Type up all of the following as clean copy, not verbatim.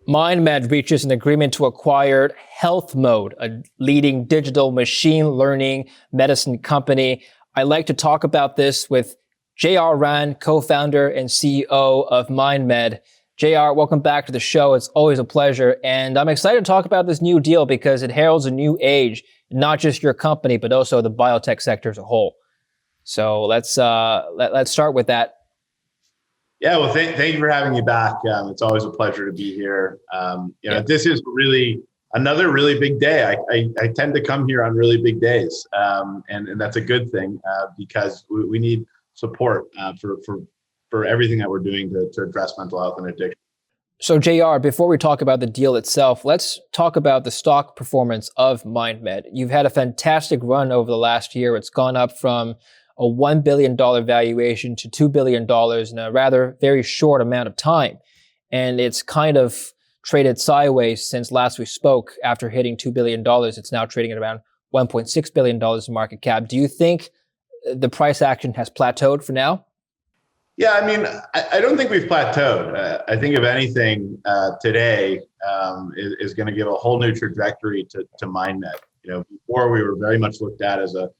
MindMed reaches an agreement to acquire HealthMode, a leading digital machine learning medicine company. I like to talk about this with J.R. Rand, co-founder and CEO of MindMed. JR, welcome back to the show. It's always a pleasure. And I'm excited to talk about this new deal because it heralds a new age, not just your company, but also the biotech sector as a whole. So let's start with that. Yeah, well, thank you for having me back. It's always a pleasure to be here. This is really another really big day. I tend to come here on really big days, and that's a good thing because we need support for everything that we're doing to address mental health and addiction. So JR, before we talk about the deal itself, let's talk about the stock performance of MindMed. You've had a fantastic run over the last year. It's gone up from a $1 billion valuation to $2 billion in a rather very short amount of time. And it's kind of traded sideways since last we spoke. After hitting $2 billion, it's now trading at around $1.6 billion in market cap. Do you think the price action has plateaued for now? Yeah, I mean, I don't think we've plateaued. I think if anything, today is going to give a whole new trajectory to MindMed. Before we were very much looked at as a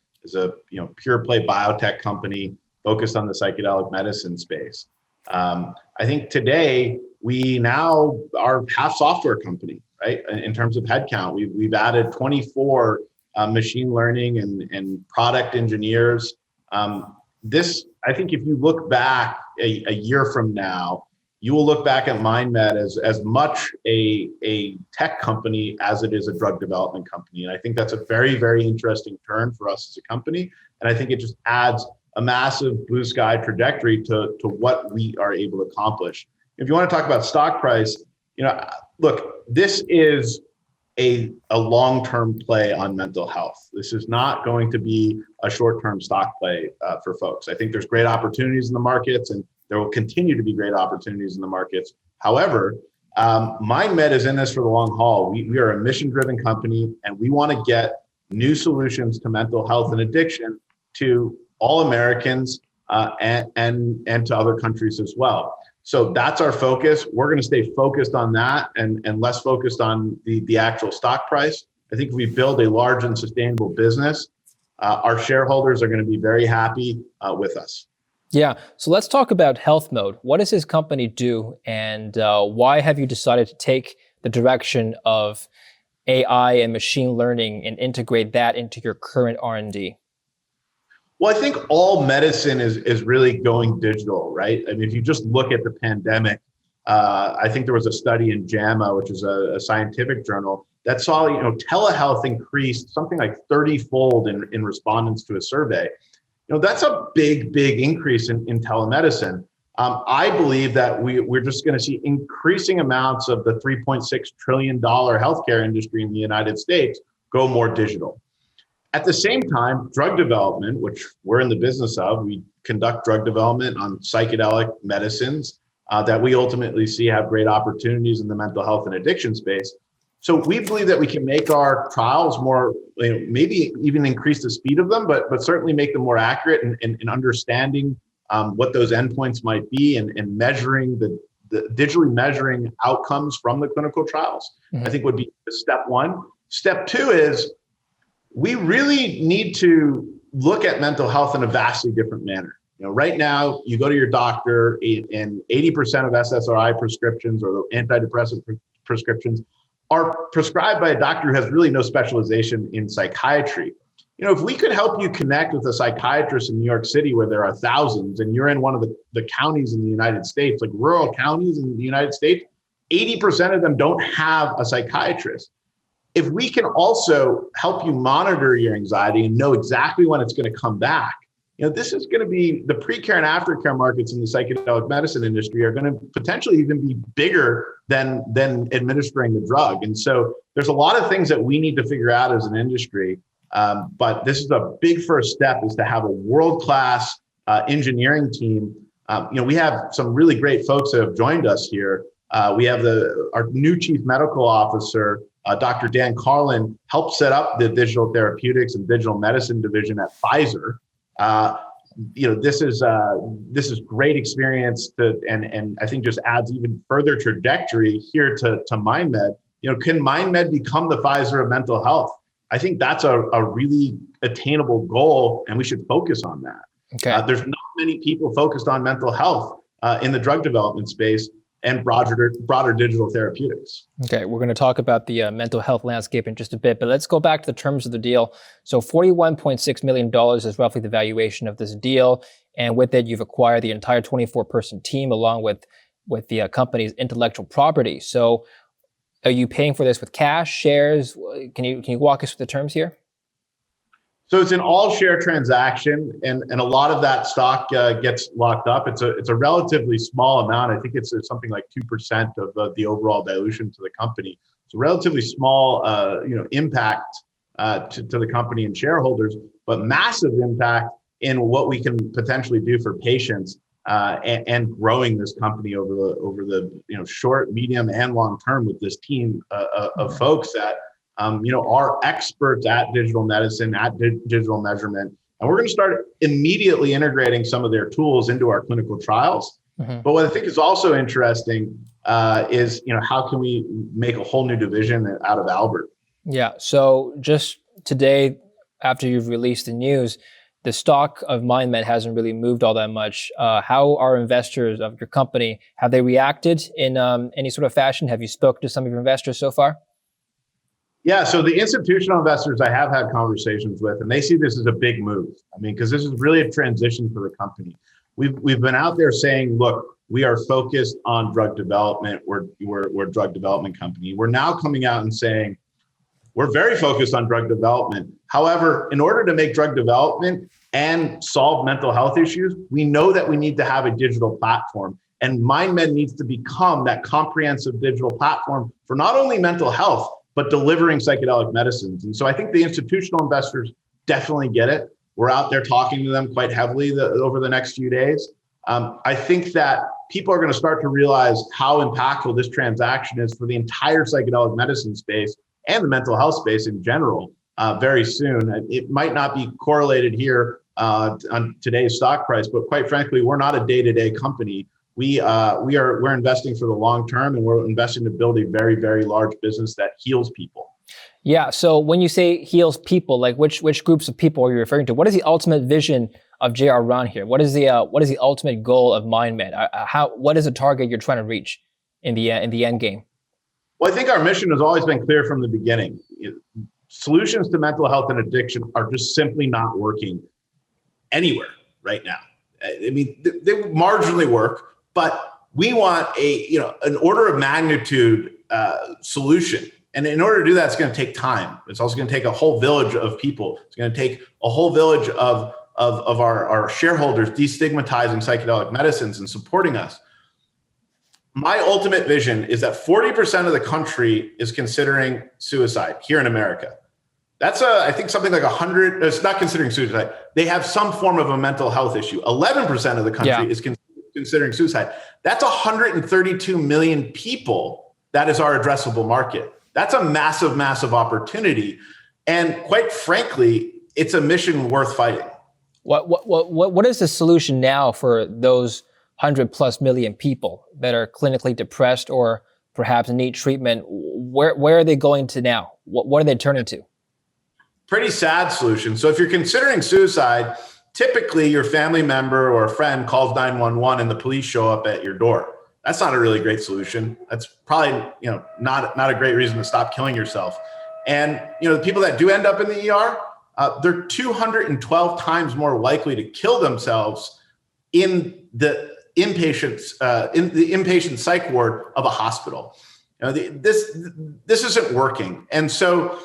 pure play biotech company focused on the psychedelic medicine space. I think today we now are half software company, right? In terms of headcount, we've added 24 machine learning and product engineers. I think if you look back a year from now, you will look back at MindMed as much a tech company as it is a drug development company. And I think that's a very, very interesting turn for us as a company. And I think it just adds a massive blue sky trajectory to what we are able to accomplish. If you want to talk about stock price, look, this is a long-term play on mental health. This is not going to be a short-term stock play for folks. I think there's great opportunities in the markets, and there will continue to be great opportunities in the markets. However, MindMed is in this for the long haul. We are a mission-driven company, and we want to get new solutions to mental health and addiction to all Americans and to other countries as well. So that's our focus. We're going to stay focused on that and less focused on the actual stock price. I think if we build a large and sustainable business, our shareholders are going to be very happy with us. Yeah. So let's talk about HealthMode. What does this company do, and why have you decided to take the direction of AI and machine learning and integrate that into your current R&D? Well, I think all medicine is really going digital, right? I mean, if you just look at the pandemic, I think there was a study in JAMA, which is a scientific journal, that saw telehealth increased something like 30-fold in respondents to a survey. That's a big increase in telemedicine. I believe that we're just going to see increasing amounts of the $3.6 trillion healthcare industry in the United States go more digital. At the same time, drug development, which we're in the business of, we conduct drug development on psychedelic medicines that we ultimately see have great opportunities in the mental health and addiction space. So we believe that we can make our trials more, maybe even increase the speed of them, but certainly make them more accurate in understanding what those endpoints might be and measuring the digitally measuring outcomes from the clinical trials. I think would be step one. Step two is we really need to look at mental health in a vastly different manner. Right now, you go to your doctor and 80% of SSRI prescriptions or the antidepressant prescriptions are prescribed by a doctor who has really no specialization in psychiatry. If we could help you connect with a psychiatrist in New York City where there are thousands and you're in one of the counties in the United States, like rural counties in the United States, 80% of them don't have a psychiatrist. If we can also help you monitor your anxiety and know exactly when it's going to come back, this is going to be the pre-care and aftercare markets in the psychedelic medicine industry are going to potentially even be bigger than administering the drug. And so there's a lot of things that we need to figure out as an industry. But this is a big first step, is to have a world-class engineering team. We have some really great folks that have joined us here. We have our new chief medical officer, Dr. Dan Carlin, helped set up the digital therapeutics and digital medicine division at Pfizer. this is great experience and I think just adds even further trajectory here to MindMed. Can MindMed become the Pfizer of mental health? I think that's a really attainable goal, and we should focus on that. Okay. There's not many people focused on mental health in the drug development space and broader digital therapeutics. Okay, we're going to talk about the mental health landscape in just a bit, but let's go back to the terms of the deal. So $41.6 million is roughly the valuation of this deal. And with it, you've acquired the entire 24-person team along with the company's intellectual property. So are you paying for this with cash, shares? Can you walk us through the terms here? So it's an all-share transaction, and a lot of that stock gets locked up. It's a relatively small amount. I think it's something like 2% of the overall dilution to the company. It's a relatively small, impact to the company and shareholders, but massive impact in what we can potentially do for patients and growing this company over the short, medium, and long term with this team of folks that are experts at digital medicine, at digital measurement. And we're going to start immediately integrating some of their tools into our clinical trials. Mm-hmm. But what I think is also interesting is, how can we make a whole new division out of Albert? Yeah. So just today, after you've released the news, the stock of MindMed hasn't really moved all that much. How are investors of your company, have they reacted in any sort of fashion? Have you spoken to some of your investors so far? Yeah, so the institutional investors I have had conversations with, and they see this as a big move. I mean, because this is really a transition for the company. We've been out there saying, look, we are focused on drug development. We're a drug development company. We're now coming out and saying we're very focused on drug development. However, in order to make drug development and solve mental health issues, we know that we need to have a digital platform. And MindMed needs to become that comprehensive digital platform for not only mental health, but delivering psychedelic medicines. And so I think the institutional investors definitely get it. We're out there talking to them quite heavily over the next few days. I think that people are going to start to realize how impactful this transaction is for the entire psychedelic medicine space and the mental health space in general very soon. It might not be correlated here on today's stock price, but quite frankly, we're not a day-to-day company. We're investing for the long term, and we're investing to build a very, very large business that heals people. Yeah. So when you say heals people, like which groups of people are you referring to? What is the ultimate vision of J.R. Round here? What is the ultimate goal of MindMed? What is the target you're trying to reach in the end game? Well, I think our mission has always been clear from the beginning. Solutions to mental health and addiction are just simply not working anywhere right now. I mean, they marginally work. But we want an order of magnitude solution. And in order to do that, it's going to take time. It's also going to take a whole village of people. It's going to take a whole village of our shareholders destigmatizing psychedelic medicines and supporting us. My ultimate vision is that 40% of the country is considering suicide here in America. That's I think something like 100, it's not considering suicide. They have some form of a mental health issue. 11% of the country is considering suicide. That's 132 million people. That is our addressable market. That's a massive, massive opportunity. And quite frankly, it's a mission worth fighting. What is the solution now for those 100+ million people that are clinically depressed or perhaps need treatment? Where are they going to now? What are they turning to? Pretty sad solution. So if you're considering suicide, typically your family member or a friend calls 911 and the police show up at your door. That's not a really great solution. That's probably, not a great reason to stop killing yourself. And, the people that do end up in the ER, they're 212 times more likely to kill themselves in the inpatient psych ward of a hospital. This isn't working. And so,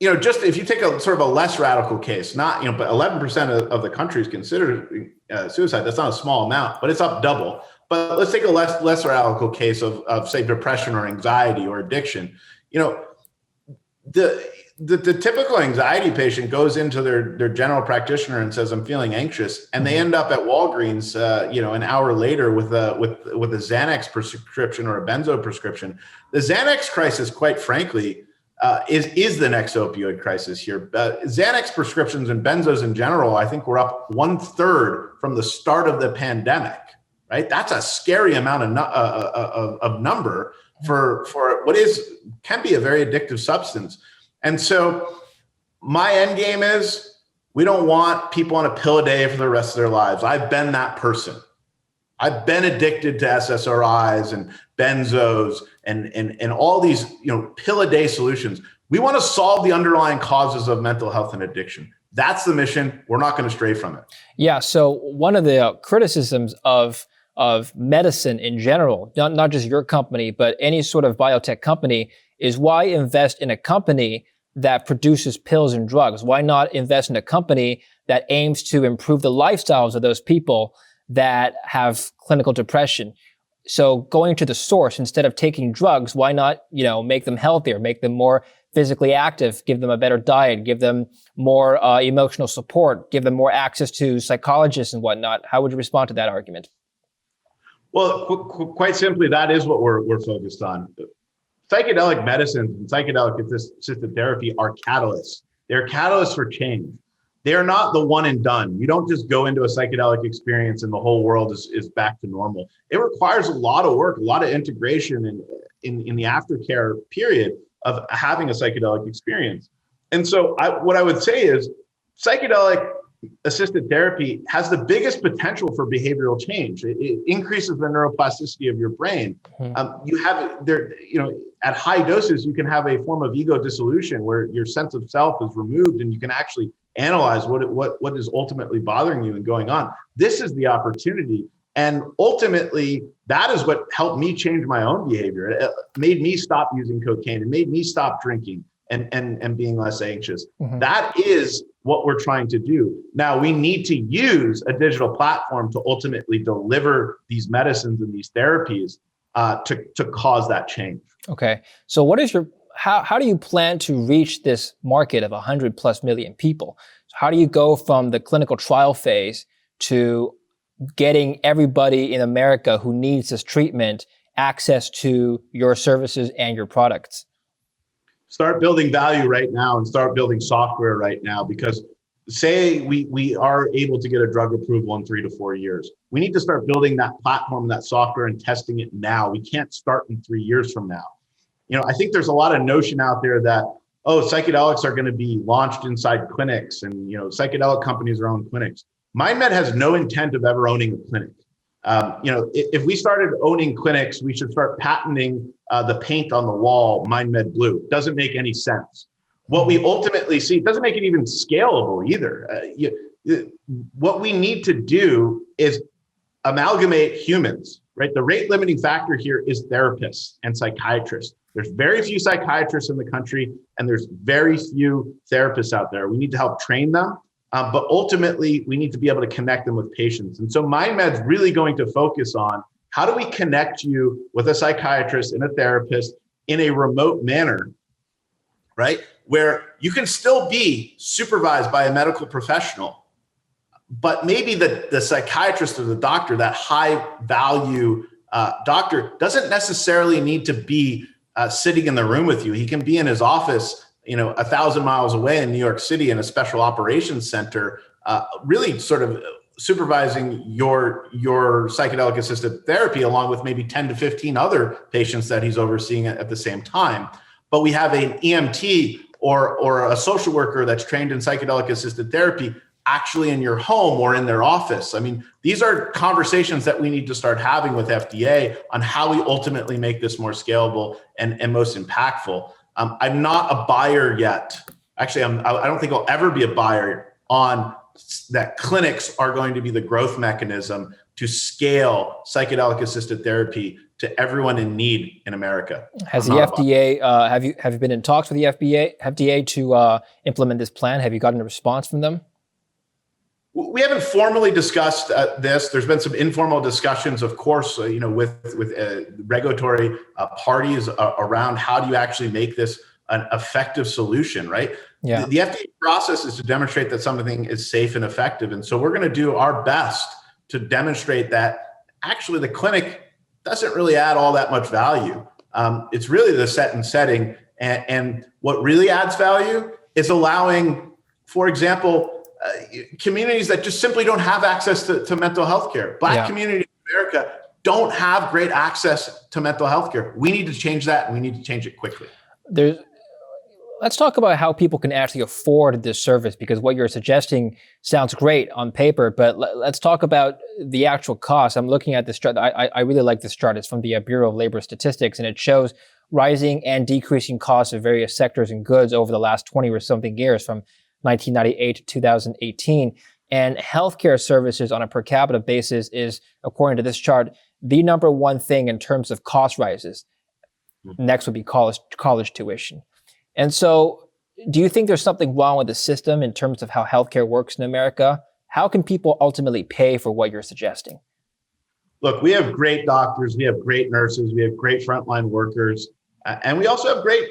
just if you take a sort of a less radical case, but 11% of the country is considered suicide. That's not a small amount, but it's up double. But let's take a less radical case of say depression or anxiety or addiction. The typical anxiety patient goes into their general practitioner and says, "I'm feeling anxious," and they end up at Walgreens, an hour later with a Xanax prescription or a benzo prescription. The Xanax crisis, quite frankly, is the next opioid crisis here. Xanax prescriptions and benzos in general, I think we're up 1/3 from the start of the pandemic, right? That's a scary amount of number for what can be a very addictive substance. And so my end game is we don't want people on a pill a day for the rest of their lives. I've been that person. I've been addicted to SSRIs and benzos and all these, pill a day solutions. We want to solve the underlying causes of mental health and addiction. That's the mission. We're not going to stray from it. Yeah. So one of the criticisms of medicine in general, not just your company, but any sort of biotech company, is why invest in a company that produces pills and drugs? Why not invest in a company that aims to improve the lifestyles of those people that have clinical depression? So going to the source instead of taking drugs, why not, make them healthier, make them more physically active, give them a better diet, give them more emotional support, give them more access to psychologists and whatnot? How would you respond to that argument? Well, quite simply, that is what we're focused on. Psychedelic medicines and psychedelic assisted therapy are catalysts. They're catalysts for change. They're not the one and done. You don't just go into a psychedelic experience and the whole world is back to normal. It requires a lot of work, a lot of integration in the aftercare period of having a psychedelic experience. And so what I would say is psychedelic assisted therapy has the biggest potential for behavioral change. It increases the neuroplasticity of your brain. You have there, at high doses, you can have a form of ego dissolution where your sense of self is removed and you can actually analyze what is ultimately bothering you and going on. This is the opportunity. And ultimately, that is what helped me change my own behavior. It made me stop using cocaine. It made me stop drinking and being less anxious. Mm-hmm. That is what we're trying to do. Now, we need to use a digital platform to ultimately deliver these medicines and these therapies to cause that change. Okay. So what is how do you plan to reach this market of 100+ million people? So how do you go from the clinical trial phase to getting everybody in America who needs this treatment access to your services and your products? Start building value right now and start building software right now, because say we are able to get a drug approval in 3 to 4 years. We need to start building that platform, that software, and testing it now. We can't start in 3 years from now. I think there's a lot of notion out there that, psychedelics are going to be launched inside clinics and, psychedelic companies are owning clinics. MindMed has no intent of ever owning a clinic. If we started owning clinics, we should start patenting the paint on the wall, MindMed Blue. Doesn't make any sense. What we ultimately see doesn't make it even scalable either. What we need to do is amalgamate humans, right? The rate limiting factor here is therapists and psychiatrists. There's very few psychiatrists in the country, and there's very few therapists out there. We need to help train them. But ultimately, we need to be able to connect them with patients. And so MindMed's really going to focus on how do we connect you with a psychiatrist and a therapist in a remote manner, right? Where you can still be supervised by a medical professional, but maybe the psychiatrist or the doctor, that high value doctor, doesn't necessarily need to be sitting in the room with you. He can be in his office 1,000 miles away in New York City in a special operations center, really sort of supervising your psychedelic assisted therapy along with maybe 10 to 15 other patients that he's overseeing at the same time. But we have an EMT or a social worker that's trained in psychedelic assisted therapy actually in your home or in their office. I mean, these are conversations that we need to start having with FDA on how we ultimately make this more scalable and most impactful. I'm not a buyer yet. Actually, I don't think I'll ever be a buyer on that clinics are going to be the growth mechanism to scale psychedelic assisted therapy to everyone in need in America. Has the FDA, have you been in talks with the FDA to implement this plan? Have you gotten a response from them? We haven't formally discussed this. There's been some informal discussions, of course, with regulatory parties around how do you actually make this an effective solution, right? Yeah. The FDA process is to demonstrate that something is safe and effective. And so we're going to do our best to demonstrate that actually the clinic doesn't really add all that much value. It's really the setting And what really adds value is allowing, for example, communities that just simply don't have access to mental health care. Black communities in America don't have great access to mental health care. We need to change that, and we need to change it quickly. Let's talk about how people can actually afford this service, because what you're suggesting sounds great on paper, but let's talk about the actual cost. I'm looking at this chart. I really like this chart. It's from the Bureau of Labor Statistics, and it shows rising and decreasing costs of various sectors and goods over the last 20 or something years, from 1998 to 2018. And healthcare services on a per capita basis is, according to this chart, the number one thing in terms of cost rises. Next would be college tuition. And so, do you think there's something wrong with the system in terms of how healthcare works in America? How can people ultimately pay for what you're suggesting? Look, we have great doctors, we have great nurses, we have great frontline workers, and we also have great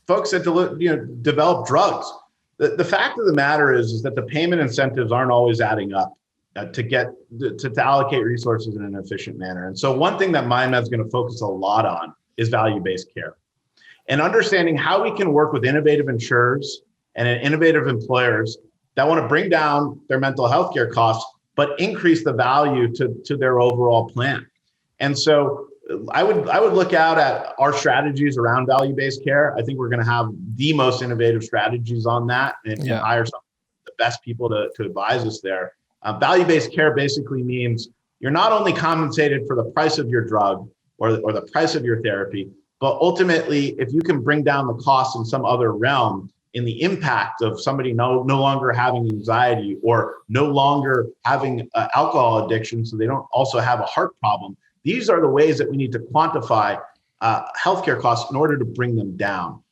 folks that develop drugs. The fact of the matter is that the payment incentives aren't always adding up to allocate resources in an efficient manner. And so, one thing that MindMed is going to focus a lot on is value-based care. And understanding how we can work with innovative insurers and innovative employers that want to bring down their mental health care costs, but increase the value to their overall plan. And so I would look out at our strategies around value-based care. I think we're going to have the most innovative strategies on that, and hire some of the best people to advise us there. Value-based care basically means you're not only compensated for the price of your drug or the price of your therapy, but ultimately, if you can bring down the cost in some other realm, in the impact of somebody no longer having anxiety or no longer having alcohol addiction, so they don't also have a heart problem, these are the ways that we need to quantify healthcare costs in order to bring them down.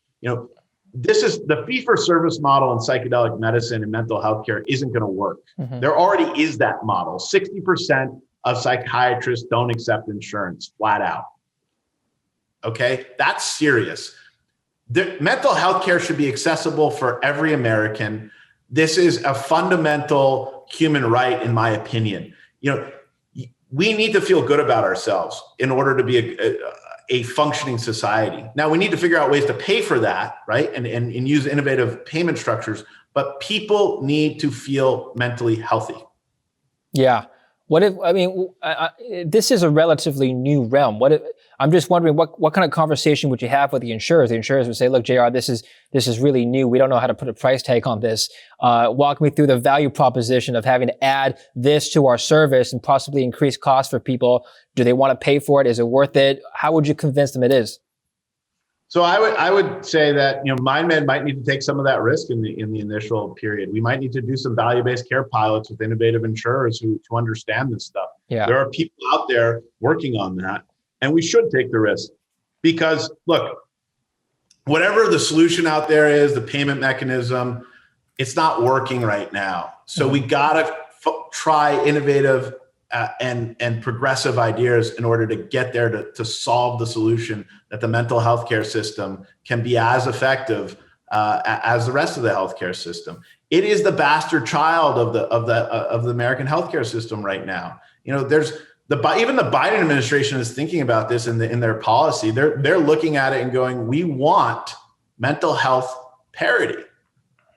This is the fee-for-service model in psychedelic medicine and mental health care isn't going to work. There already is that model. 60% of psychiatrists don't accept insurance, flat out. Okay, that's serious. The mental health care should be accessible for every American. This is a fundamental human right, in my opinion. We need to feel good about ourselves in order to be a functioning society. Now, we need to figure out ways to pay for that, right? And use innovative payment structures, but people need to feel mentally healthy. Yeah. This is a relatively new realm. I'm just wondering what kind of conversation would you have with the insurers? The insurers would say, look, JR, this is really new. We don't know how to put a price tag on this. Walk me through the value proposition of having to add this to our service and possibly increase costs for people. Do they want to pay for it? Is it worth it? How would you convince them it is? So I would say that MindMed might need to take some of that risk in the initial period. We might need to do some value-based care pilots with innovative insurers who understand this stuff. Yeah. There are people out there working on that, and we should take the risk because look, whatever the solution out there is, the payment mechanism, it's not working right now. So we gotta try innovative and progressive ideas in order to get there to solve the solution that the mental health care system can be as effective as the rest of the healthcare system. It is the bastard child of the American healthcare system right now. There's even the Biden administration is thinking about this in their policy. They're looking at it and going, we want mental health parity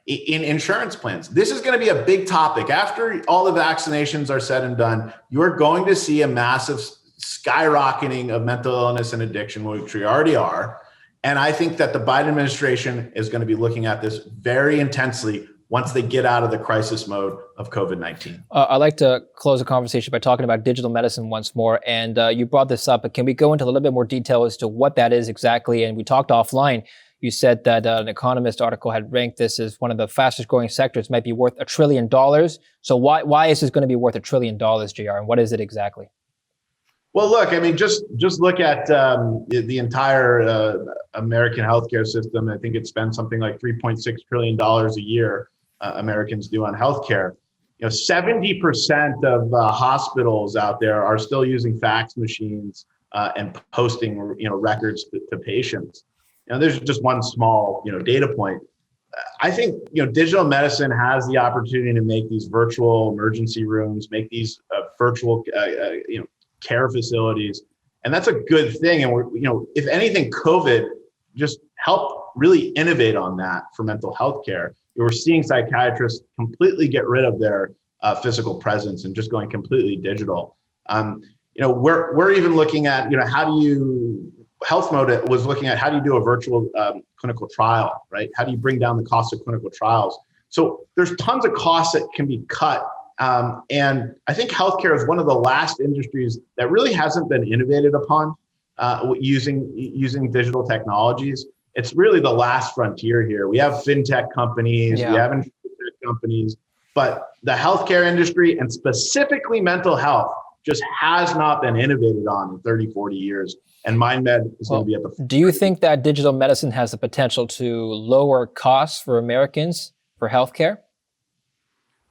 in insurance plans. This is going to be a big topic. After all the vaccinations are said and done, you're going to see a massive skyrocketing of mental illness and addiction, which we already are. And I think that the Biden administration is going to be looking at this very intensely once they get out of the crisis mode of COVID-19. I'd like to close the conversation by talking about digital medicine once more. And you brought this up, but can we go into a little bit more detail as to what that is exactly? And we talked offline. You said that an Economist article had ranked this as one of the fastest growing sectors, might be worth $1 trillion. So why is this going to be worth $1 trillion, JR? And what is it exactly? Well, look, just look at the entire American healthcare system. I think it spends something like $3.6 trillion a year Americans do on healthcare. 70% of hospitals out there are still using fax machines and posting records to patients. There's just one small data point. I think digital medicine has the opportunity to make these virtual emergency rooms, make these virtual care facilities, and that's a good thing. And if anything, COVID just helped really innovate on that for mental health care, we're seeing psychiatrists completely get rid of their physical presence and just going completely digital. We're even looking at, HealthMode was looking at how do you do a virtual clinical trial, right? How do you bring down the cost of clinical trials? So there's tons of costs that can be cut. And I think healthcare is one of the last industries that really hasn't been innovated upon using digital technologies. It's really the last frontier here. We have fintech companies, we have insurance companies, but the healthcare industry, and specifically mental health, just has not been innovated on in 30, 40 years. And MindMed is going to be at the front. Do you think that digital medicine has the potential to lower costs for Americans for healthcare?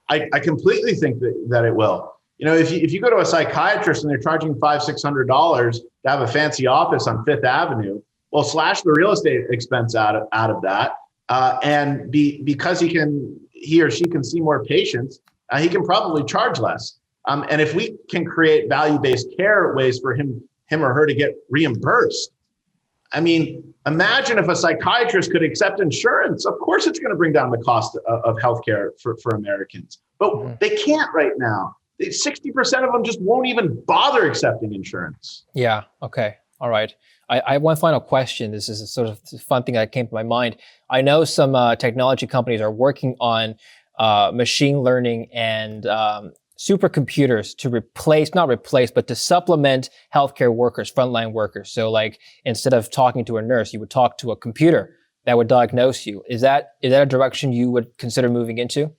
I completely think that it will. If you go to a psychiatrist and they're charging $500-$600 to have a fancy office on Fifth Avenue, well, slash the real estate expense out of that, and because he or she can see more patients, he can probably charge less. And if we can create value-based care ways for him or her to get reimbursed, I mean, imagine if a psychiatrist could accept insurance. Of course, it's going to bring down the cost of healthcare for Americans, but they can't right now. 60% of them just won't even bother accepting insurance. Yeah. Okay. All right. I have one final question. This is a sort of fun thing that came to my mind. I know some technology companies are working on machine learning and supercomputers to not replace, but to supplement healthcare workers, frontline workers. So like instead of talking to a nurse, you would talk to a computer that would diagnose you. Is that a direction you would consider moving into?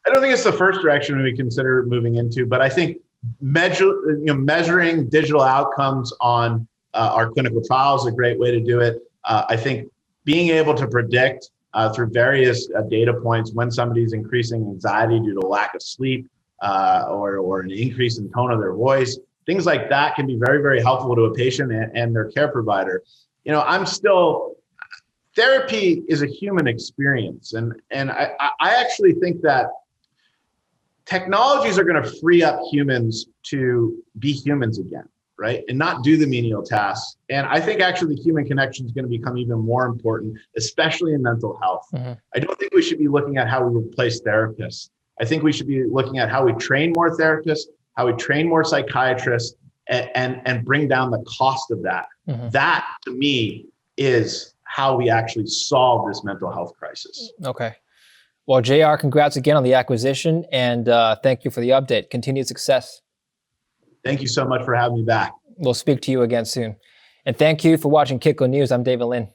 I don't think it's the first direction we consider moving into, but I think measuring digital outcomes on our clinical trials is a great way to do it. I think being able to predict through various data points when somebody's increasing anxiety due to lack of sleep or an increase in tone of their voice, things like that can be very, very helpful to a patient and their care provider. Therapy is a human experience. And I actually think that technologies are going to free up humans to be humans again, right? And not do the menial tasks. And I think actually human connection is going to become even more important, especially in mental health. Mm-hmm. I don't think we should be looking at how we replace therapists. I think we should be looking at how we train more therapists, how we train more psychiatrists, and bring down the cost of that. Mm-hmm. That, to me, is how we actually solve this mental health crisis. Okay. Well, JR, congrats again on the acquisition, and thank you for the update. Continued success. Thank you so much for having me back. We'll speak to you again soon. And thank you for watching Kitco News. I'm David Lin.